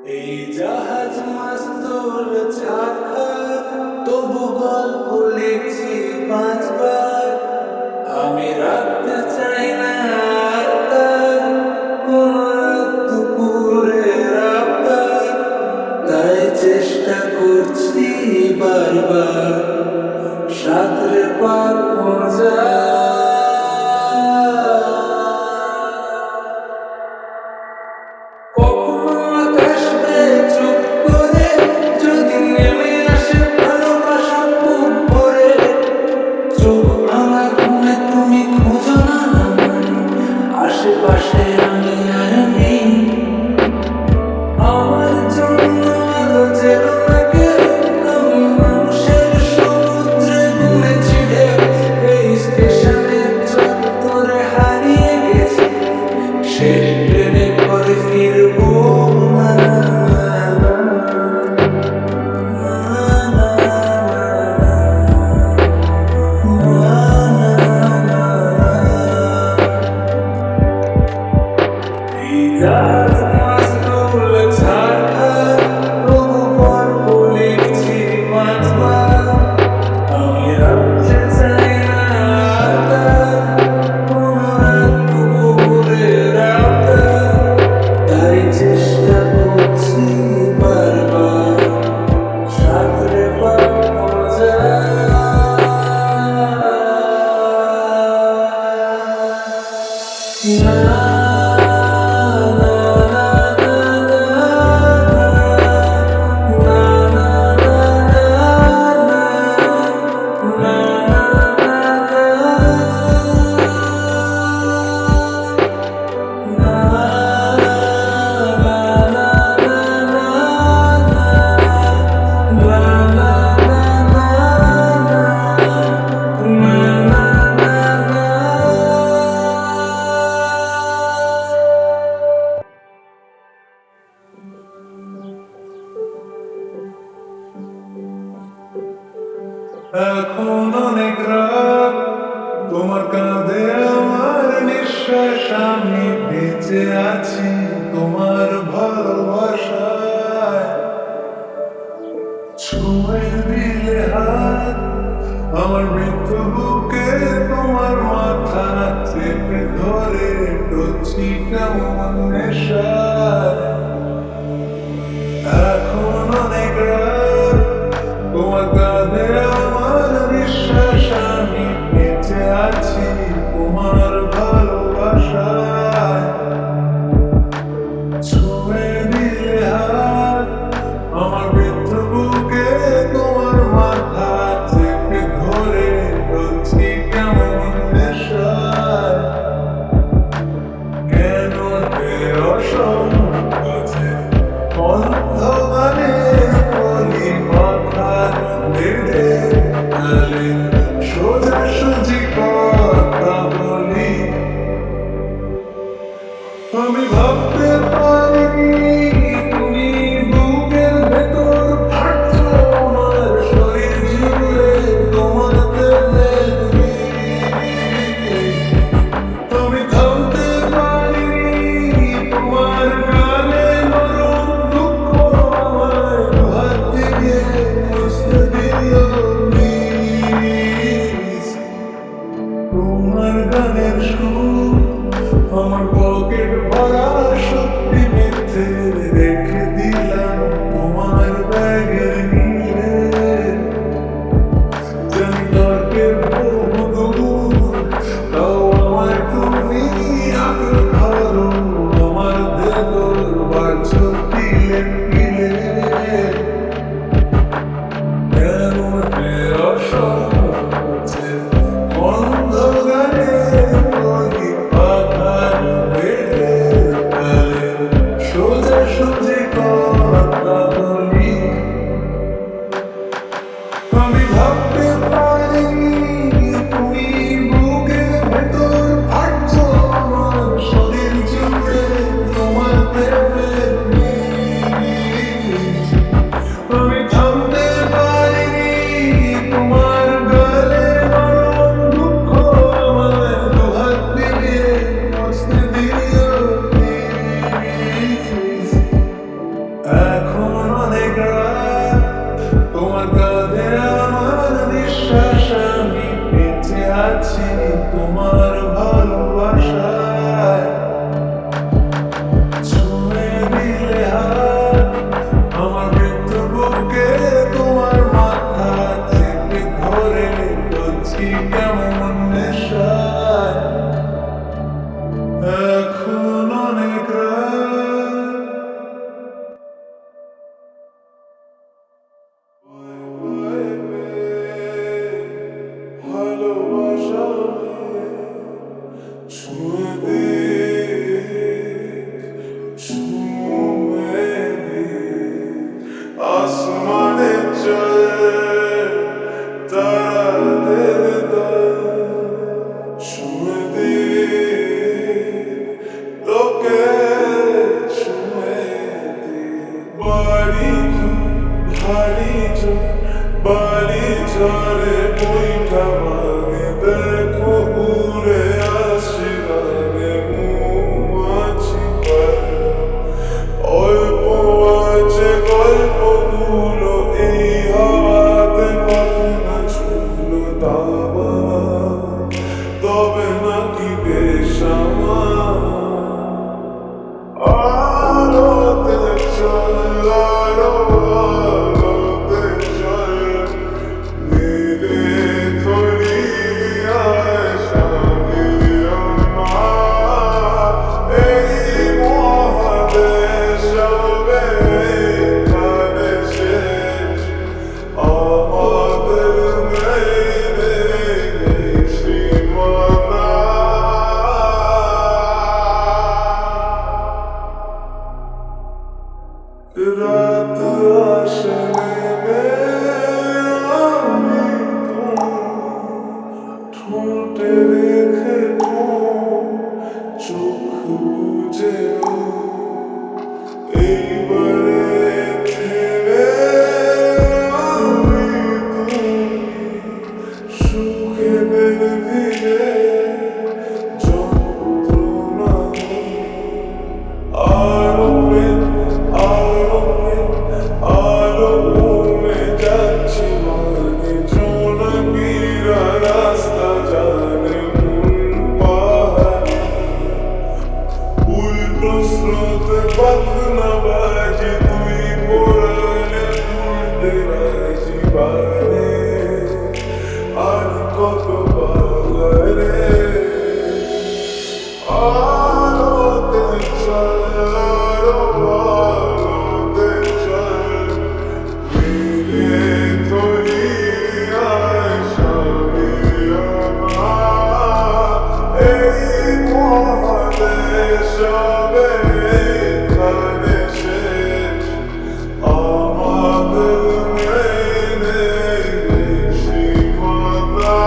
এই জাহাজ মাস্তুল চাকা তবু গল্প লিখছি পাঁচবার। আমি রাখতে চাই না আর তার কোন দুপুরের আবদার, তাই চেষ্টা করছি বারবার সাঁতরে পার মজা। কখনো আকাশে চুপ করে যদি নেমে আসে ভালোবাসা খুব ভরে, চোখ ভাঙা ঘুমে তুমি খোঁজো না আমায়, আশেপাশে আমি আর নেই। আমার জন্য আলো জেলো না কেউ, আমি মানুষের সমুদ্রে গুনেছি ঢেউ। এই স্টেশনের চত্বরে হারিয়ে গেছি, শেষ ট্রেনে করে ফিরবো না। জাহাজ মাস্তুল ছাড়া তবু গল্প লিখছি পাঁচবার। আমি রাখতে চাই না আর তার কোন দুপুরের আবদার, তাই চেষ্টা করছি বারবার সাঁতরে পার মজা। এখন অনেক রাত, তোমার কাঁধে আমার নিঃশ্বাস, আমি বেঁচে আছি তোমার ভালোবাসায়। ছুঁয়ে দিলে হাত আমার মৃত্যু বুকে, তোমার মাথা চেপে ধরে টলছি কেমন নেশায়। এখন অনেক রাত, তোমার কাঁধে আমার বিশ্বাস, আমি বেঁচে আছি তোমার ভালোবাসায়। ছুঁয়ে দিলে হাত আমার বৃদ্ধ বুকে, তোমার মাথা চেপে ধরে টলছি কেমন নেশায়। ঝড়ে বইটা ভাঙে দেখো উড়ে আসে গানে মৌমাছি পায় অল্প আছে গল্পগুলো এই হাওয়াতে পথে না ছুলো দাবা তবে নাকি বেশ আমার আলোতে চল আলোতে চল নীলে তরিয়ায় সামিয়া এই মহাদেশ হবে এখানে শেষ আমাদের নেই সীমানা রাত আসে নেমে আমি ঠোঁটে রেখে চোখ বুঝে এইবারে থেমে আমি সুখে ধীরে যন্ত্রণা আরো কমে যাচ্ছে মানে জোনাকিরা রাস্তা জানে মূল পাহাড়ে উল্টো স্রোতে পাখনা বাজে তুই পড়ালে তুলতে রাজি বারে আর কত বাগারে আলোতে চল আলোতে চল নীলে তরিয়ায় সামিয়া এই মহাদেশ হবে এখানে শেষ আমাদের নেই সীমানা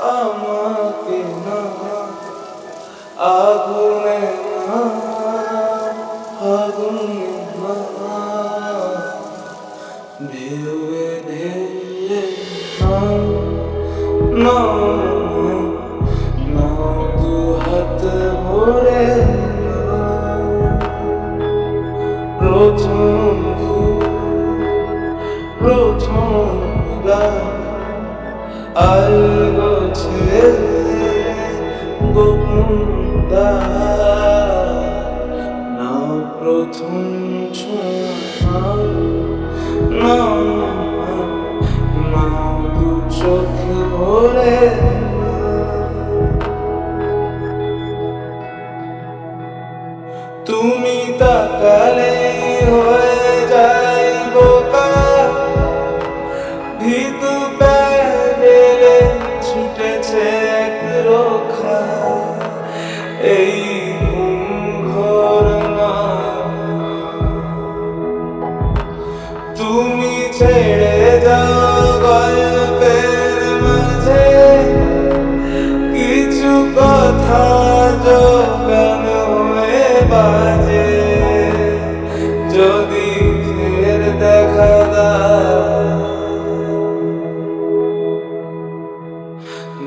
আমাকে না আগুনে না আগুনে না ঢেউয়ে ঢেউয়ে না না দু হাত ভরে প্রথম আলগোছে গোপন না প্রথম ছোঁয়া না না দু চোখ ভরে তুমি তাকালে হয়ে যাই বোকা ভিতু প্যাডেলে ছুটেছে এক রোখা এই ঘর না তুমি ছেড়ে যাও গল্পের মাঝে কিছু কথা যোগান হয়ে বাজে যদি ফের দেখা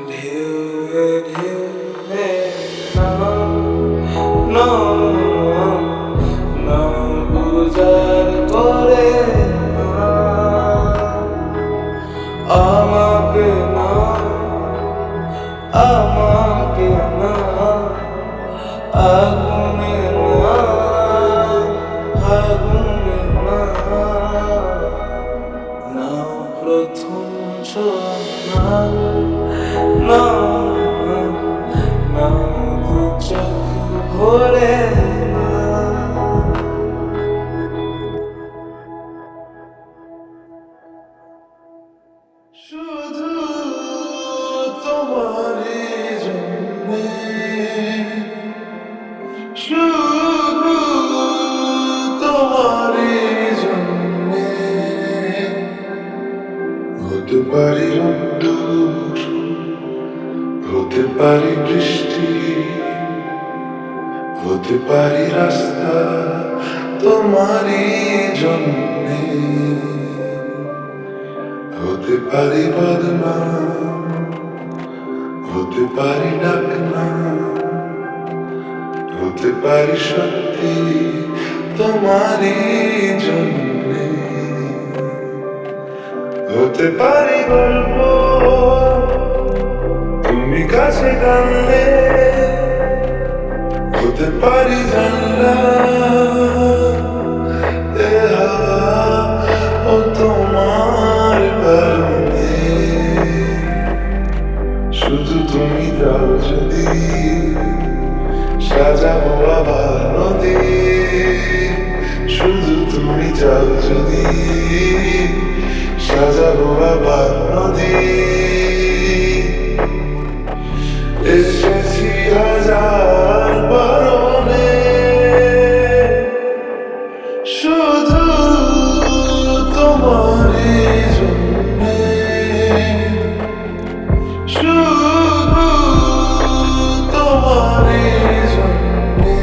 ঢেউয়ে ঢেউয়ে না বুঝার করে আমাকে না আগুনে না, আগুনে না, নাও প্রথম ছোঁয়া, নাও নাও দু চোখ ভরে না। শুধু তোমারই জন্যে, শুধু তোমারই জন্যে হতে পারি রোদ্দুর, হতে পারি বৃষ্টি, হতে পারি রাস্তা তোমারই জন্যে, হতে পারি বদনাম, হতে পারি ডাকনাম, হতে পারি সত্যি তোমারই জন্যে, হতে পারি গল্প তুমি কাছে টানলে, হতে পারি জানলা এ হাওয়া ও তোমার কারণে, শুধু তুমি দাও যদি সাজাবো আবার নদী, শুধু তুমি চাও যদি সাজাবো আবার নদী। এসেছি হাজার বারণে, শুধু তোমারই জন্যে, শুধু তোমারই জন্যে,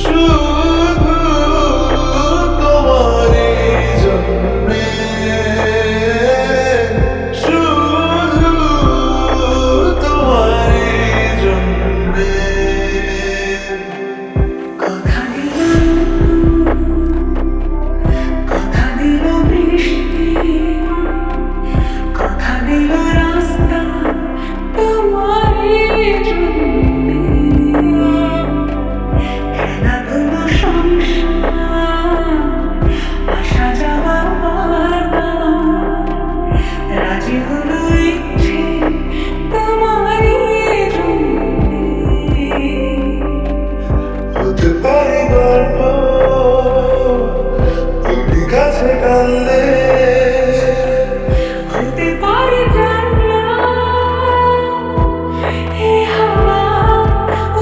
শুধু তোমারই জন্যে, শুধু তোমারই জন্যে। কথা দিল বৃষ্টি, কথা দিল রাস্তা তোমারই জন্যে, খেলাধুলো সংসার আসা যাওয়া বারবার, রাজি হলো ইচ্ছে তোমারই জন্যে। হতে পারি গল্প তুমি কাছে টানলে, হতে পারে জানলা এই হাওয়া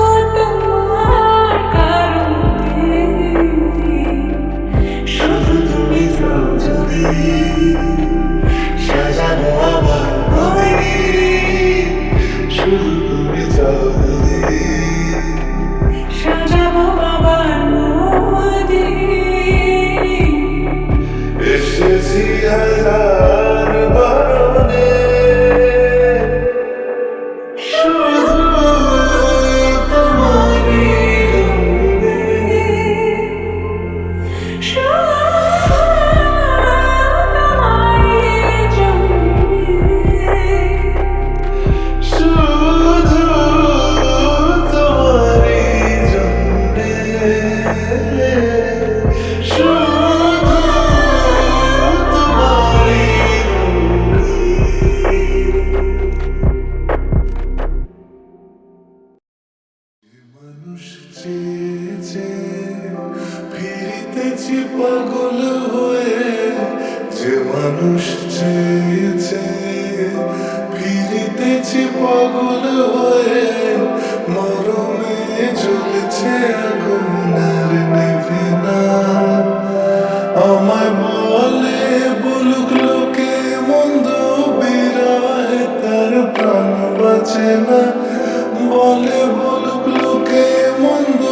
ও তোমার কারণে, শুধু তুমি চাও যদি সাজাবো আবার নদী, শুধু তুমি চাও যদি সাজাবো আবার নদী। এসেছি হাজার বারণে, শুধু তোমারই জন্যে, শুধু তোমারই জন্যে, শুধু তোমারই জন্যে। মানুষ চেয়েছে ফিরিতেছি পাগল হয়ে, যে মানুষ চেয়েছে ফিরিতেছি পাগল হয়ে, মরমে জ্বলছে আগুন আর নেভে না। আমায় বলে বলুক লোকে মন্দ বিরাহে তার প্রাণ বাঁচে না, বলে বলুক লোকে মন্দ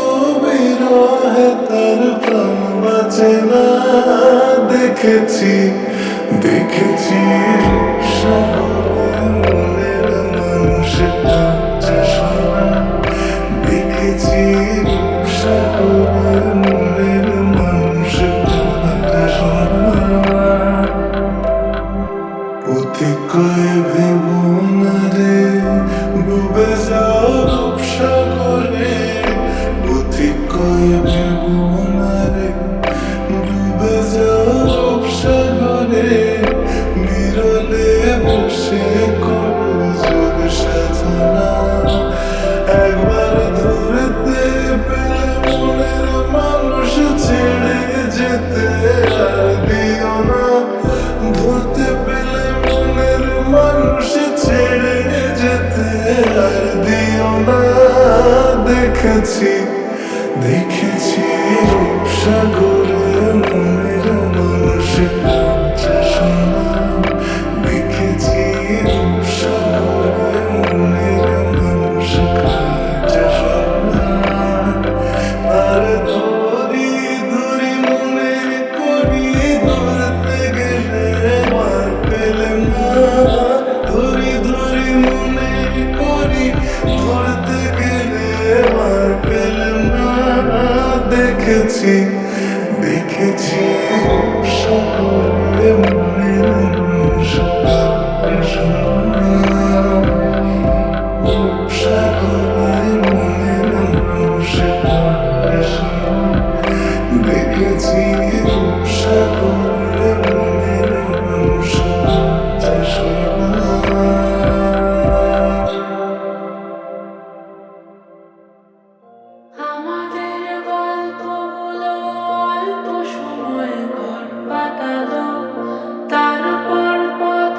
বিরাহে তার প্রাণ বাঁচে না। দেখেছি দেখেছি রূপসাগরের মানুষের লজ্জা শোনা, দেখেছি রূপসাগরের মানুষের লজ্জা শোনা। প্রতিকয় ভেবো না রে ডুবে যাও রূপসাগরে, দেখেছি দেখেছি রূপসাগরে মনের মানুষটা সোনা দেখেছি রূপসাগরে মনের মানুষটা সোনা আর ধরি ধরি মনে করি ধরতে গেলে মার পেলে না ধরি ধরি মনে করি ধরতে গেলে মার পেলে না দেখেছি দেখেছি সাগরে মনের মানুষটা সোনা সাগরে মনের মানুষটা সোনা দেখেছি সাগরে মনের মানুষটা সোনা আমাদের গল্পগুলো অল্প সময় ঘর পাতালো, তারপর পথ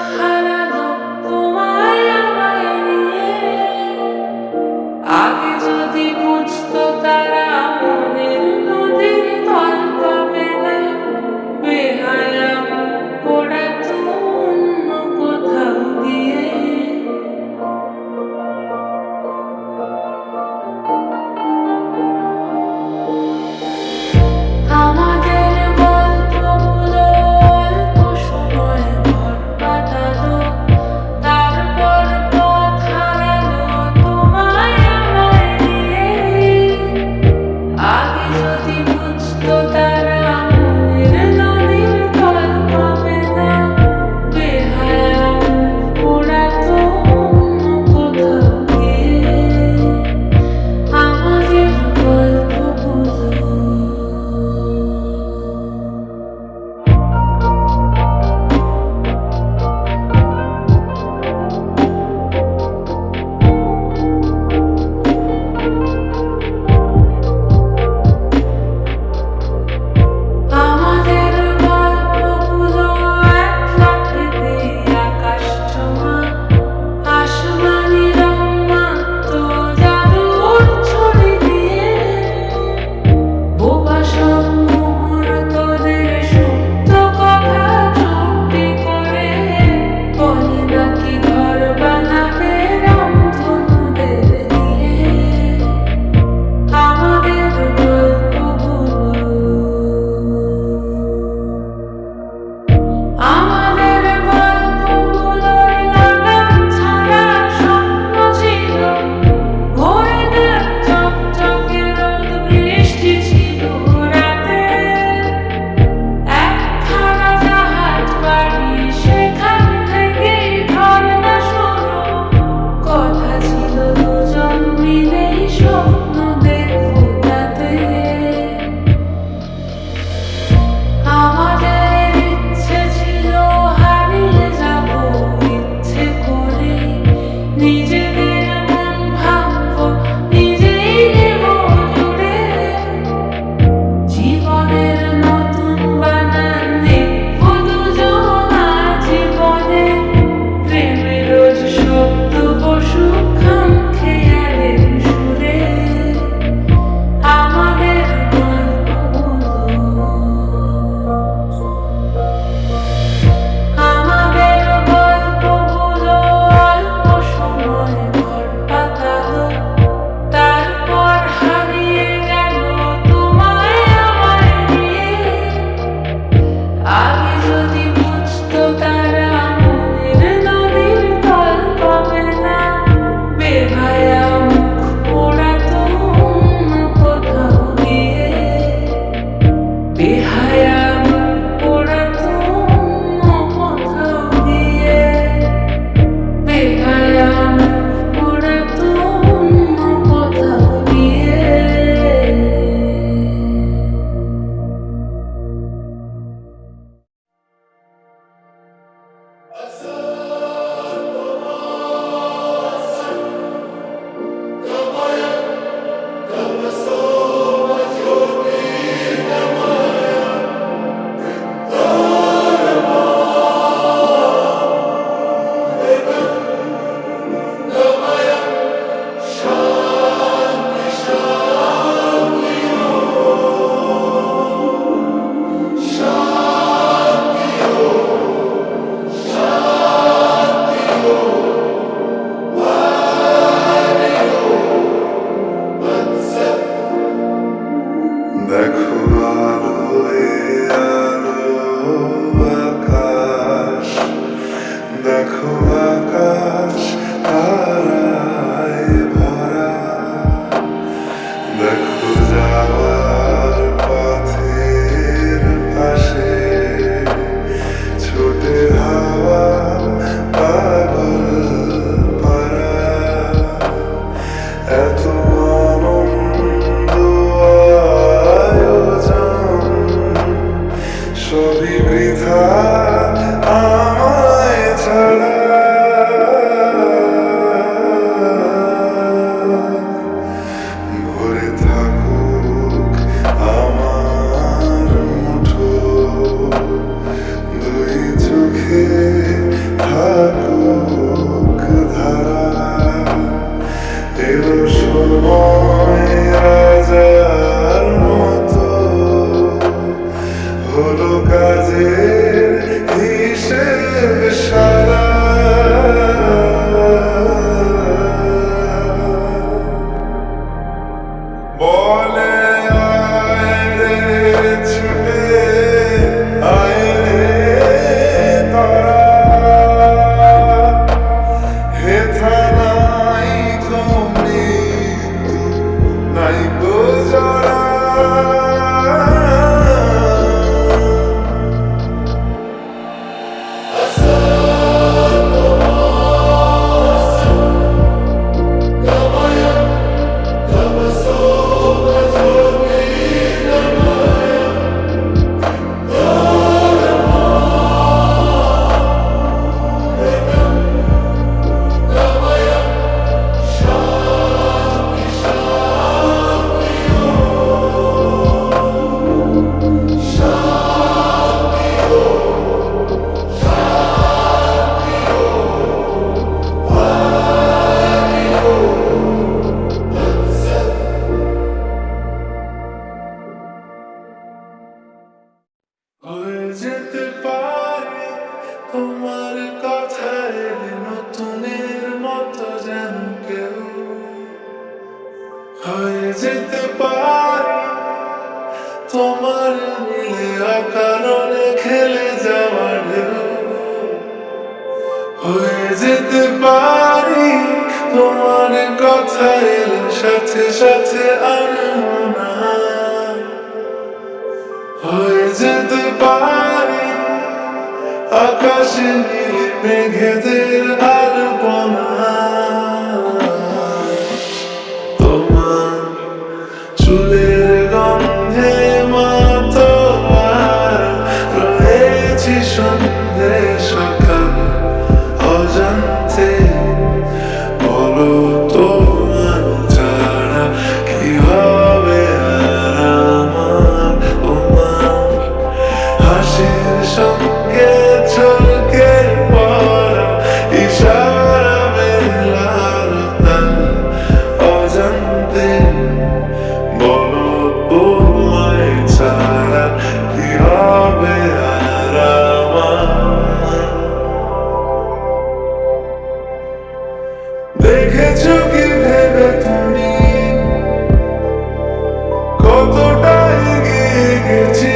বলে আয় রে ছুটে আয় রে তারা হেথা নাই তো মৃত্যু নাই গো জরা হয়ে যেতে পারে তোমার কথায় নতুনের মতো যেন কেউ হয়ে যেতে পারে তোমার মিলে অকারণে খেলে যাওয়া ঢেউ হয়ে যেতে পারি তোমার কথায় সাথে সাথে আনমনা হয়ে যেতে পারি আকাশে নীল মেঘেদের আলপনা তোমার চুলের গন্ধে মাতোয়ার রয়েছি সন্ধে সকাল অজান্তে বলো তোমার ছাড়া কি হবে আর আমার তোমার হাসির সঙ্গে ছলকে পড়া ইশারা মেলার তাল অজান্তে বলো তোমায় ছাড়া কি হবে আর আমার দেখেছো কি ভেবে তুমি কতটা এগিয়ে গেছি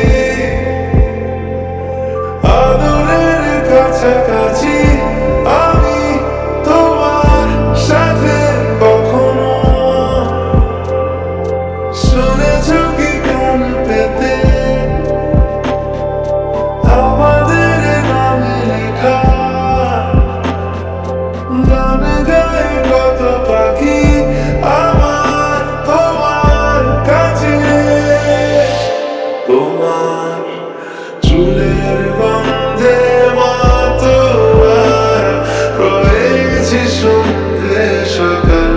আদরের কাছাকাছি আমি তোমার সাথে কখনো শুনেছো কি কান পেতে আমাদের নামে লেখা গান গায় কত পাখি আমার তোমার কাছে তোমার চুলের গন্ধে মাতোয়ারা রয়েছি সন্ধে সকাল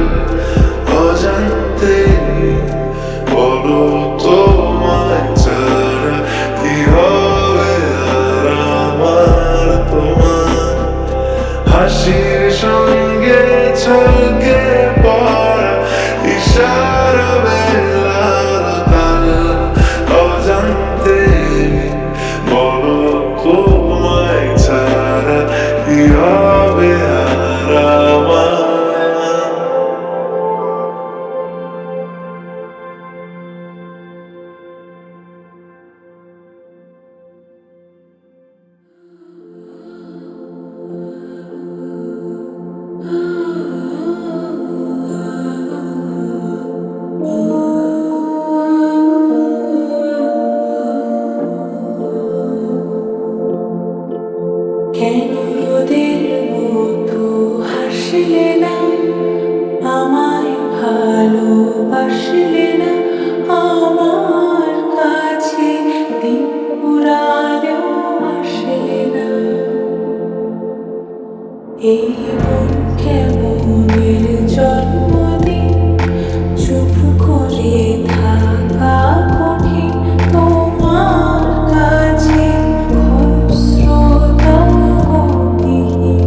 অজান্তে বলো তোমায় ছাড়া কি হবে আর আমার তোমার হাসির সঙ্গে ছলকে পড়া ইশারা বেলার তাল অজান্তে বলো তোমায় ছাড়া কি হবে আর আমার কেন ওদের মতো হাসলে না আমায় ভালোবাসলে না আমার কাছে দিন পুরালেও আসলে না এই মন কেমনের জন্মদিন চুপ করে থাকা কঠিন তোমার কাছে খরস্রোতাও গতিহীন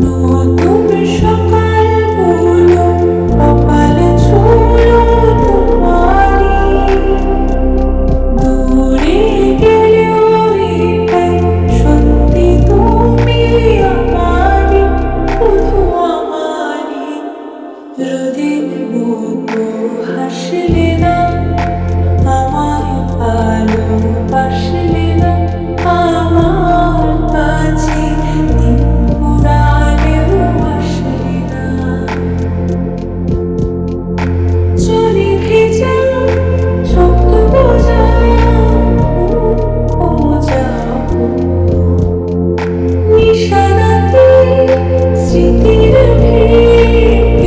নতুন সকালগুলো কপাল ছুঁলো তোমারই দূরে গেলেও এটাই সত্যি তুমি আমারই শুধু আমারই চুরি ভেজা শব্দ বোঝা নিশানাতে স্মৃতির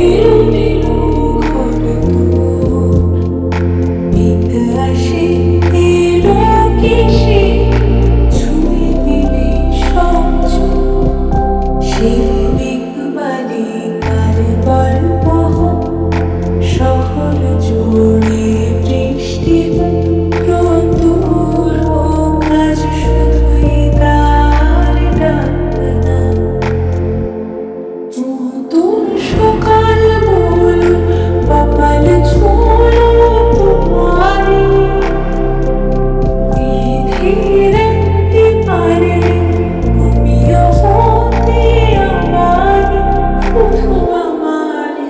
এলোমেলো ঘরদোর বিতে আসে এলো কেশে ছুঁয়ে দিলে সব চোখ সেই বিকবালিকার গল্প শহর জুড়ে বৃষ্টি রোদ্দুর হোক আজ শুধুই তার ডাকনা নতুন সকালগুলো কপাল ছোঁলো তোমারই ধীরে রাখতে পারলে তুমিও হতে আমারই শুধু আমারই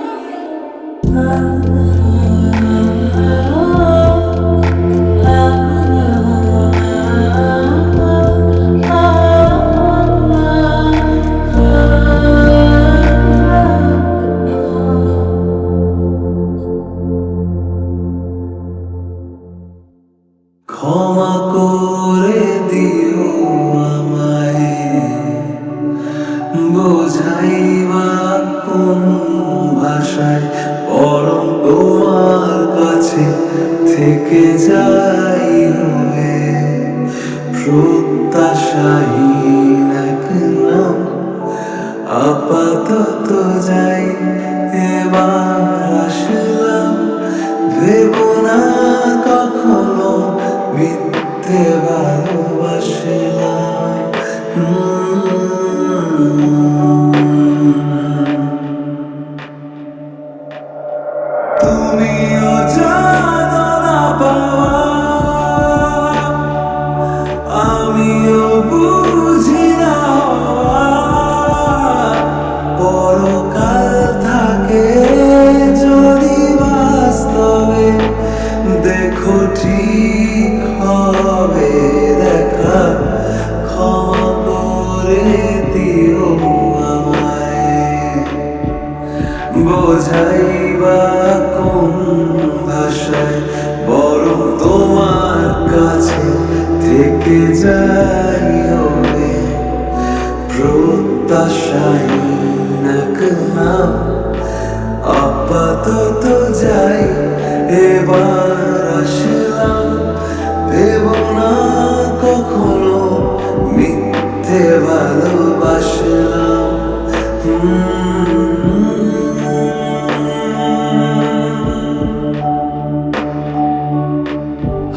ক্ষমা করে দিও আমায় বোঝাইবা কোন ভাষায় পরম তোমার কাছে থেকে যাই হয়ে প্রত্যাশাহীন এক নাম আপাতত যাই এবার আসলাম ভেব না কখনো মিথ্যে ভালোবাসলাম তুমিও জানো না পাওয়া আমিও বুঝি না পরকাল থাকে যদি বাস্তবে দেখো ঠিক হবে দেখা ক্ষমা করে দিও আমায় বোঝাইবা কোন ভাষায় বরং তোমার কাছে থেকে যাই হবে প্রত্যাশাহীন এক নাম আপাতত যাই এবার আসলাম ভেব না কখনো মিথ্যে ভালোবাসলাম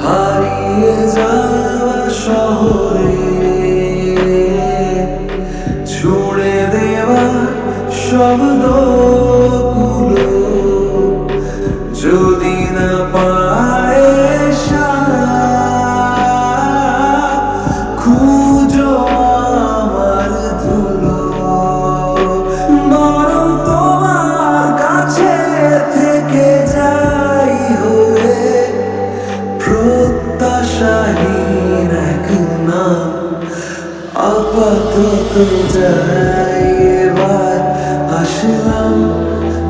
হারিয়ে যাওয়া শহরে ছুড়ে দেওয়া শব্দগুলো যদি না পায় সারা খুঁজো আমার ধুলো বরং তোমার কাছে থেকে যাই হয়ে প্রত্যাশাহীন এক নাম আপাতত যাই এবার আসলাম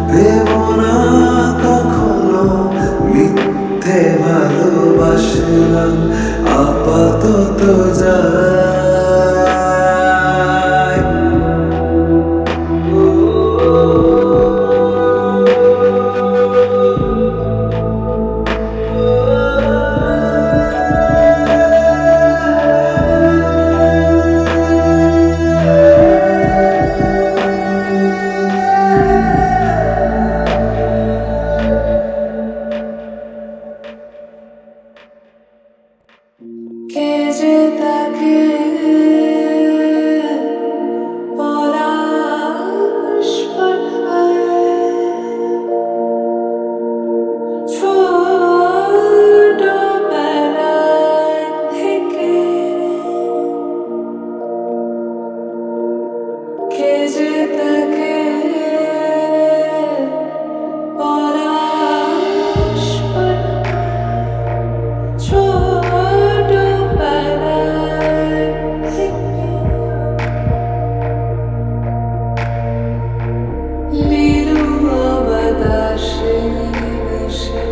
ভেব না কখনো মিথ্যে ভালোবাসলাম আপাতত যাই কে যে তাকে পলাশ পাঠায় ছোটবেলায় থেকে কে যে তাকে পলাশ ছোটবেলায় থেকে লিলুয়া বাতাসে বসে